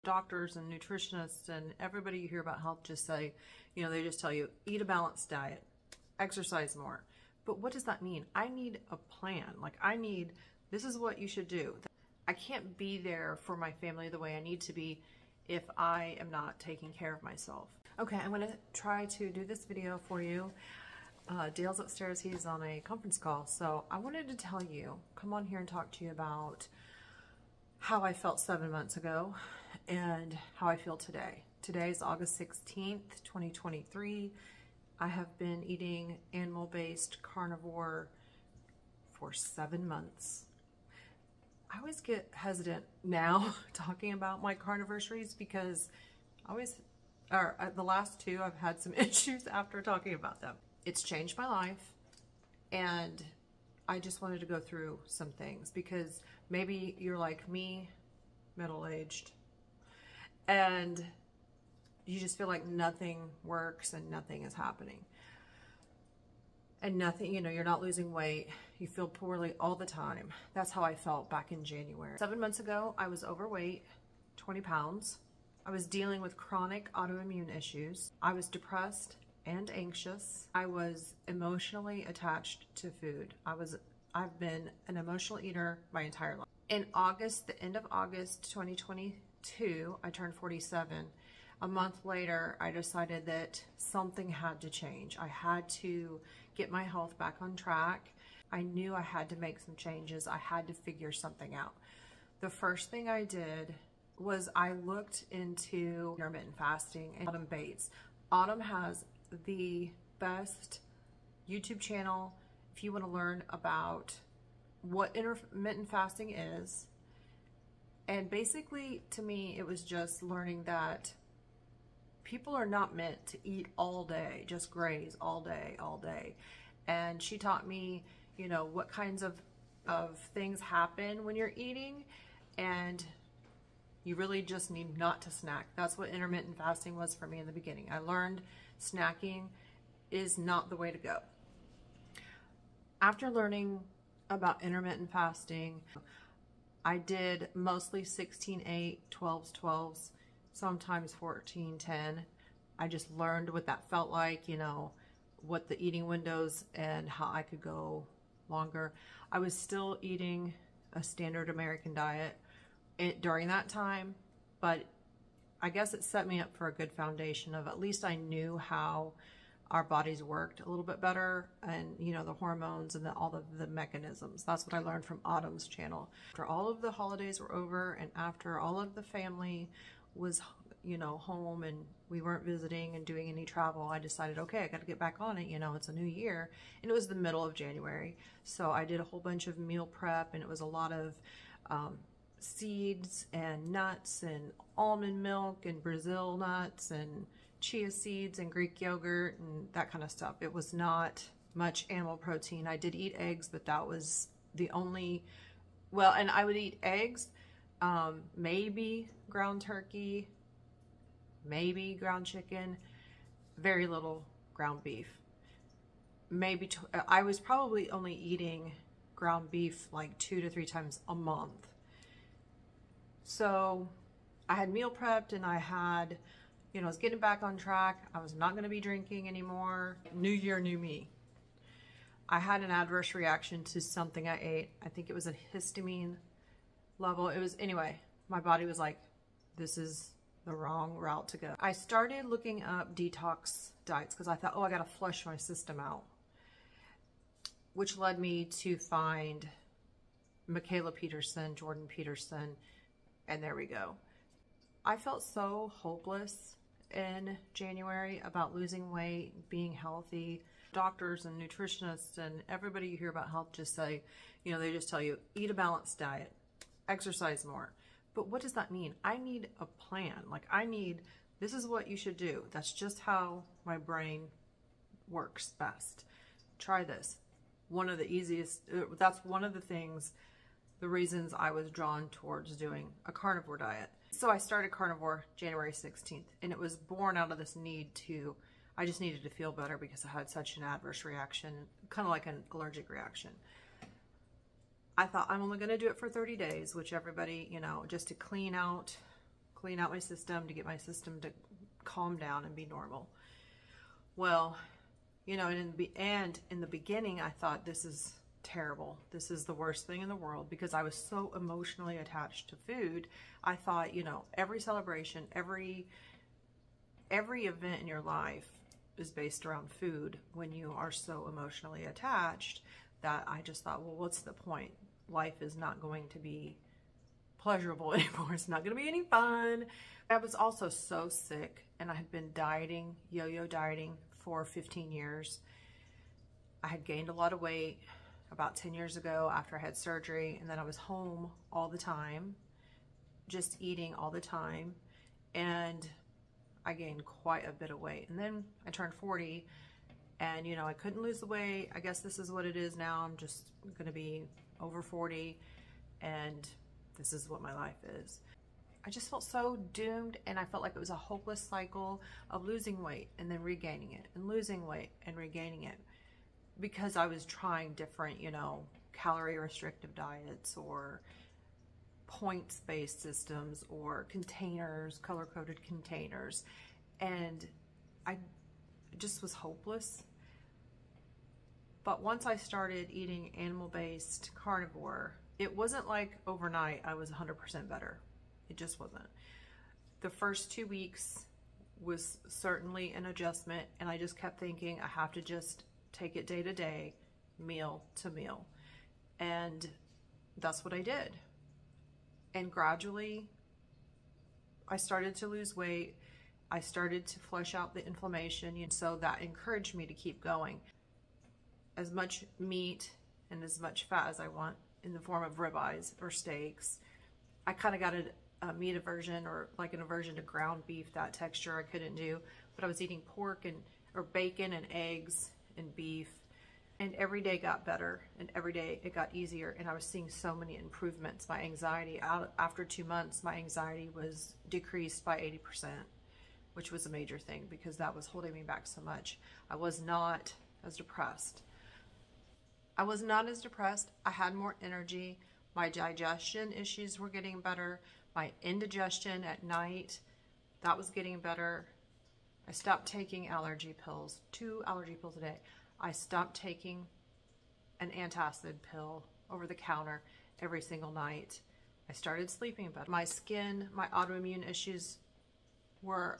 Doctors and nutritionists and everybody you hear about health just say, they just tell you, eat a balanced diet, exercise more. But what does that mean? I need a plan. This is what you should do. I can't be there for my family the way I need to be if I am not taking care of myself. Okay, I'm gonna try to do this video for you. Dale's upstairs, he's on a conference call. So I wanted to tell you, come on here and talk to you about how I felt 7 months ago and how I feel today. Today is August 16th, 2023. I have been eating animal-based carnivore for 7 months. I always get hesitant now talking about my carniversaries because the last two I've had some issues after talking about them. It's changed my life, and I just wanted to go through some things because maybe you're like me, middle-aged, and you just feel like nothing works and nothing is happening. And nothing, you're not losing weight. You feel poorly all the time. That's how I felt back in January. 7 months ago, I was overweight, 20 pounds. I was dealing with chronic autoimmune issues. I was depressed and anxious. I was emotionally attached to food. I've been an emotional eater my entire life. In August, the end of August 2022, I turned 47. A month later, I decided that something had to change. I had to get my health back on track. I knew I had to make some changes. I had to figure something out. The first thing I did was I looked into intermittent fasting and Autumn Bates. Autumn has the best YouTube channel if you want to learn about what intermittent fasting is. And basically, to me, it was just learning that people are not meant to eat all day, just graze all day. And she taught me, what kinds of things happen when you're eating, and you really just need not to snack. That's what intermittent fasting was for me in the beginning. I learned snacking is not the way to go. After learning about intermittent fasting, I did mostly 16-8, 12s, 12s, sometimes 14-10. I just learned what that felt like, what the eating windows and how I could go longer. I was still eating a standard American diet during that time, but I guess it set me up for a good foundation of at least I knew how our bodies worked a little bit better, and the hormones and all of the mechanisms. That's what I learned from Autumn's channel. After all of the holidays were over and after all of the family was home and we weren't visiting and doing any travel, I decided, okay, I got to get back on it. It's a new year, and it was the middle of January. So I did a whole bunch of meal prep, and it was a lot of seeds and nuts and almond milk and Brazil nuts and chia seeds and Greek yogurt and that kind of stuff. It was not much animal protein. I did eat eggs, but that was the only, and I would eat eggs, maybe ground turkey, maybe ground chicken, very little ground beef. I was probably only eating ground beef like 2 to 3 times a month. So I had meal prepped, and I had, I was getting back on track. I was not going to be drinking anymore. New year, new me. I had an adverse reaction to something I ate. I think it was a histamine level. Anyway, my body was like, this is the wrong route to go. I started looking up detox diets because I thought, I got to flush my system out, which led me to find Michaela Peterson, Jordan Peterson, and there we go. I felt so hopeless in January about losing weight, being healthy. Doctors and nutritionists and everybody you hear about health just say, they just tell you, eat a balanced diet, exercise more. But what does that mean? I need a plan. This is what you should do. That's just how my brain works best. Try this. That's one of the reasons I was drawn towards doing a carnivore diet. So I started carnivore January 16th, and it was born out of this need I just needed to feel better because I had such an adverse reaction, kind of like an allergic reaction. I thought I'm only going to do it for 30 days, which everybody, just to clean out clean out my system, to get my system to calm down and be normal. Well, you know, and in the beginning, I thought, this is terrible. This is the worst thing in the world, because I was so emotionally attached to food. I thought, you know, every celebration, every event in your life is based around food when you are so emotionally attached, that I just thought, well, what's the point? Life is not going to be pleasurable anymore. It's not going to be any fun. I was also so sick, and I had been dieting, yo-yo dieting for 15 years. I had gained a lot of weight about 10 years ago after I had surgery, and then I was home all the time, just eating all the time, and I gained quite a bit of weight. And then I turned 40, and you know, I couldn't lose the weight. I guess this is what it is now. I'm just gonna be over 40, and this is what my life is. I just felt so doomed, and I felt like it was a hopeless cycle of losing weight and then regaining it, and losing weight and regaining it, because I was trying different, you know, calorie restrictive diets, or points-based systems, or containers, color-coded containers, and I just was hopeless. But once I started eating animal-based carnivore, it wasn't like overnight I was 100% better. It just wasn't. The first 2 weeks was certainly an adjustment, and I just kept thinking, I have to just take it day to day, meal to meal. And that's what I did. And gradually, I started to lose weight. I started to flush out the inflammation, and so that encouraged me to keep going. As much meat and as much fat as I want in the form of ribeyes or steaks. I kind of got a meat aversion, or like an aversion to ground beef, that texture I couldn't do, but I was eating pork or bacon and eggs and beef, and every day got better, and every day it got easier, and I was seeing so many improvements. My anxiety, after 2 months, my anxiety was decreased by 80%, which was a major thing, because that was holding me back so much. I was not as depressed. I had more energy. My digestion issues were getting better. My indigestion at night, that was getting better. I stopped taking allergy pills, 2 allergy pills a day. I stopped taking an antacid pill over the counter every single night. I started sleeping better. My skin, my autoimmune issues were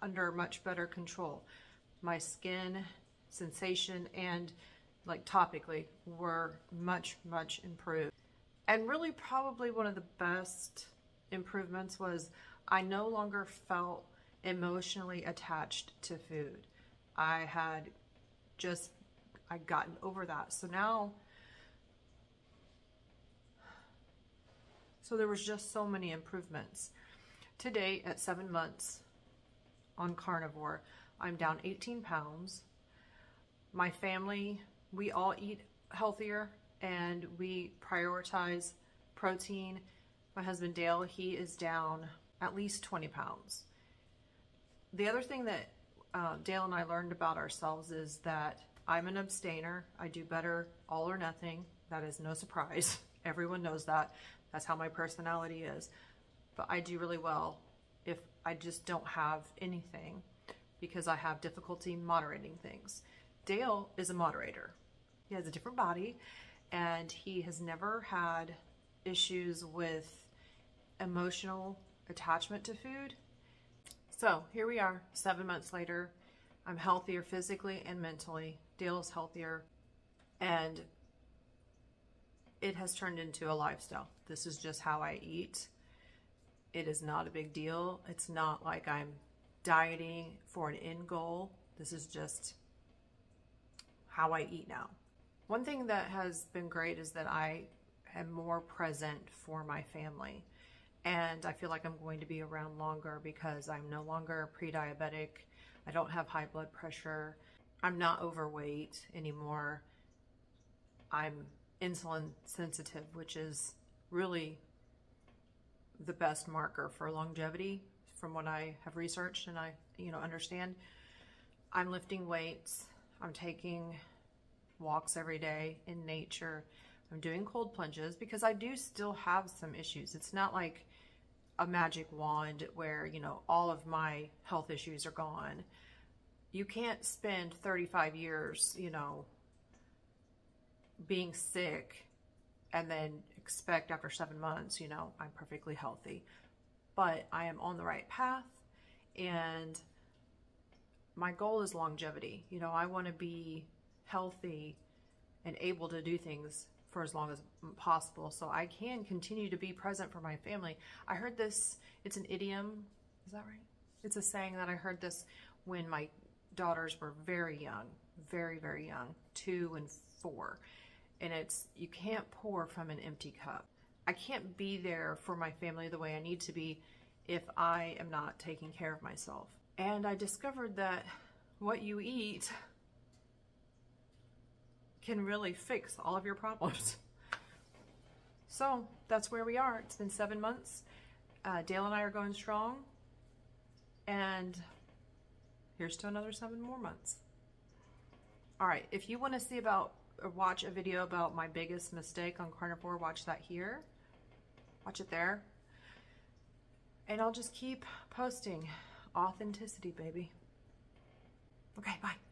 under much better control. My skin sensation and like topically were much, much improved. And really probably one of the best improvements was I no longer felt emotionally attached to food. I'd gotten over that. So there was just so many improvements. To date, at 7 months on carnivore, I'm down 18 pounds. My family, we all eat healthier, and we prioritize protein. My husband Dale, he is down at least 20 pounds. The other thing that Dale and I learned about ourselves is that I'm an abstainer. I do better all or nothing. That is no surprise. Everyone knows that. That's how my personality is. But I do really well if I just don't have anything, because I have difficulty moderating things. Dale is a moderator. He has a different body, and he has never had issues with emotional attachment to food. So here we are, 7 months later. I'm healthier physically and mentally. Dale is healthier, and it has turned into a lifestyle. This is just how I eat. It is not a big deal. It's not like I'm dieting for an end goal. This is just how I eat now. One thing that has been great is that I am more present for my family. And I feel like I'm going to be around longer because I'm no longer pre-diabetic. I don't have high blood pressure. I'm not overweight anymore. I'm insulin sensitive, which is really the best marker for longevity from what I have researched and I understand. I'm lifting weights. I'm taking walks every day in nature. I'm doing cold plunges because I do still have some issues. It's not like a magic wand where, you know, all of my health issues are gone. You can't spend 35 years, you know, being sick and then expect after 7 months, you know, I'm perfectly healthy. But I am on the right path, and my goal is longevity. You know, I want to be healthy and able to do things for as long as possible so I can continue to be present for my family. I heard this, it's an idiom, is that right? It's a saying that I heard this when my daughters were very young, very, very young, 2 and 4. And it's, you can't pour from an empty cup. I can't be there for my family the way I need to be if I am not taking care of myself. And I discovered that what you eat can really fix all of your problems. So that's where we are. It's been 7 months. Dale and I are going strong. And here's to another 7 more months. All right, if you want to see about, or watch a video about my biggest mistake on carnivore, watch that here. Watch it there. And I'll just keep posting authenticity, baby. Okay, bye.